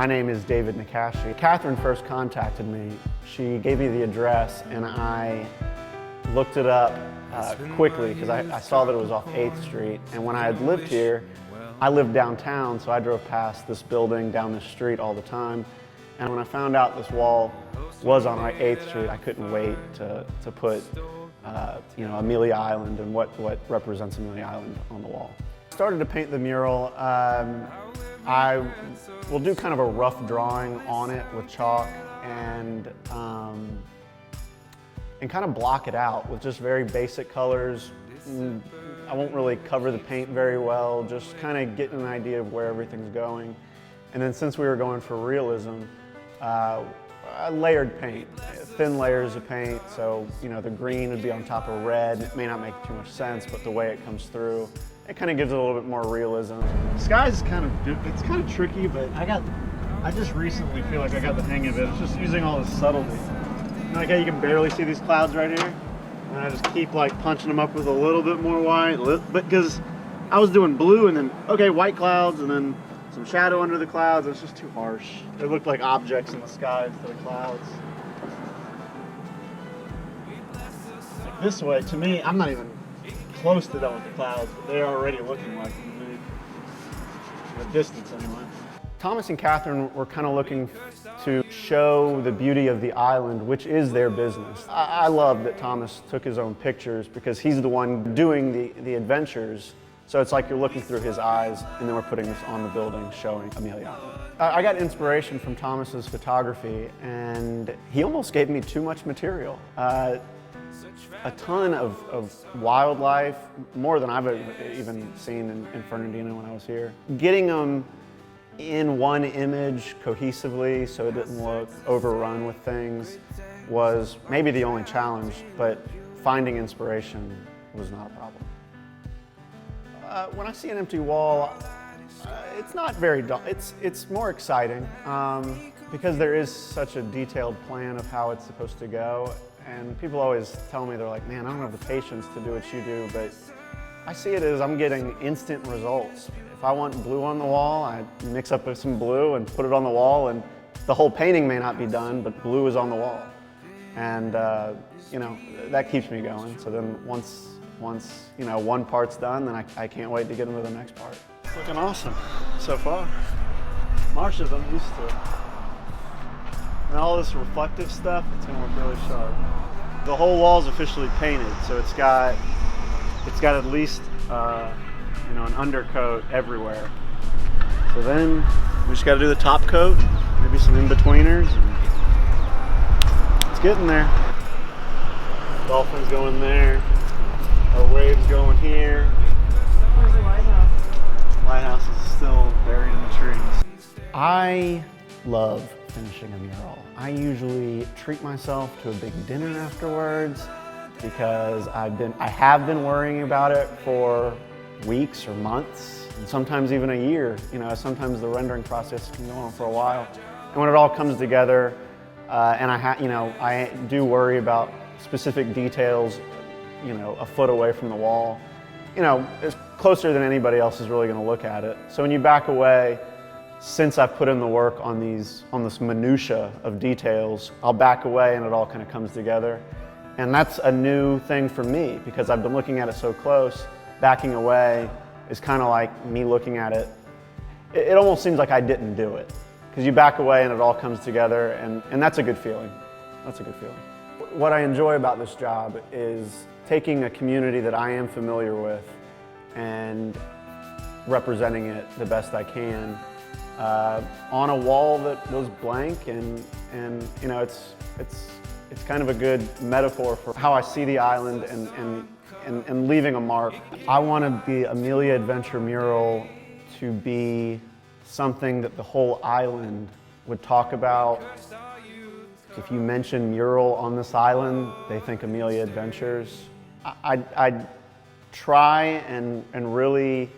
My name is David Nackashi. Catherine first contacted me. She gave me the address and I looked it up quickly because I saw that it was off 8th Street. And when I had lived here, I lived downtown, so I drove past this building down this street all the time. And when I found out this wall was on 8th Street, I couldn't wait to put Amelia Island and what represents Amelia Island on the wall. I started to paint the mural. I will do kind of a rough drawing on it with chalk and kind of block it out with just very basic colors. I won't really cover the paint very well, just kind of getting an idea of where everything's going. And then since we were going for realism, I layered paint, thin layers of paint, so the green would be on top of red. It may not make too much sense, but the way it comes through, it kind of gives it a little bit more realism. Sky's kind of tricky, but I just recently feel like I got the hang of it. It's just using all this subtlety. Like how you can barely see these clouds right here, and I just keep like punching them up with a little bit more white, but because I was doing blue and then, okay, white clouds and then some shadow under the clouds. It's just too harsh. They looked like objects in the sky instead of clouds. Like this way, to me, I'm not even close to done with the clouds, but they're already looking like them to me. From a distance, anyway. Thomas and Catherine were kind of looking to show the beauty of the island, which is their business. I love that Thomas took his own pictures because he's the one doing the adventures. So it's like you're looking through his eyes, and then we're putting this on the building showing Amelia Island. I got inspiration from Thomas's photography, and he almost gave me too much material. A ton of wildlife, more than I've even seen in Fernandina when I was here. Getting them in one image cohesively so it didn't look overrun with things was maybe the only challenge, but finding inspiration was not a problem. When I see an empty wall, it's not very dull. It's more exciting because there is such a detailed plan of how it's supposed to go. And people always tell me, they're like, man, I don't have the patience to do what you do, but I see it as I'm getting instant results. If I want blue on the wall, I mix up some blue and put it on the wall, and the whole painting may not be done, but blue is on the wall. And that keeps me going. So then once one part's done, then I can't wait to get into the next part. It's looking awesome so far. Marshes I'm used to. And all this reflective stuff, it's gonna look really sharp. The whole wall's officially painted, so it's got at least an undercoat everywhere. So then we just got to do the top coat, maybe some in-betweeners. It's getting there. Dolphins going there. Our waves going here. Where's the lighthouse? Lighthouse is still buried in the trees. I love finishing a mural. I usually treat myself to a big dinner afterwards because I have been worrying about it for weeks or months, and sometimes even a year. Sometimes the rendering process can go on for a while. And when it all comes together, and I do worry about specific details, a foot away from the wall. It's closer than anybody else is really going to look at it. So when you back away, since I've put in the work on this minutia of details, I'll back away and it all kind of comes together. And that's a new thing for me because I've been looking at it so close. Backing away is kind of like me looking at it. It almost seems like I didn't do it because you back away and it all comes together, and that's a good feeling. That's a good feeling. What I enjoy about this job is taking a community that I am familiar with and representing it the best I can on a wall that was blank, and it's kind of a good metaphor for how I see the island and leaving a mark. I want the Amelia Adventure mural to be something that the whole island would talk about. If you mention mural on this island, they think Amelia Adventures. I try and really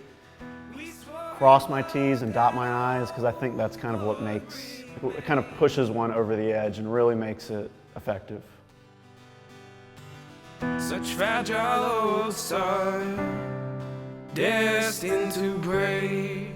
cross my T's and dot my I's because I think that's kind of what it kind of pushes one over the edge and really makes it effective. Such fragile old sun, destined to break.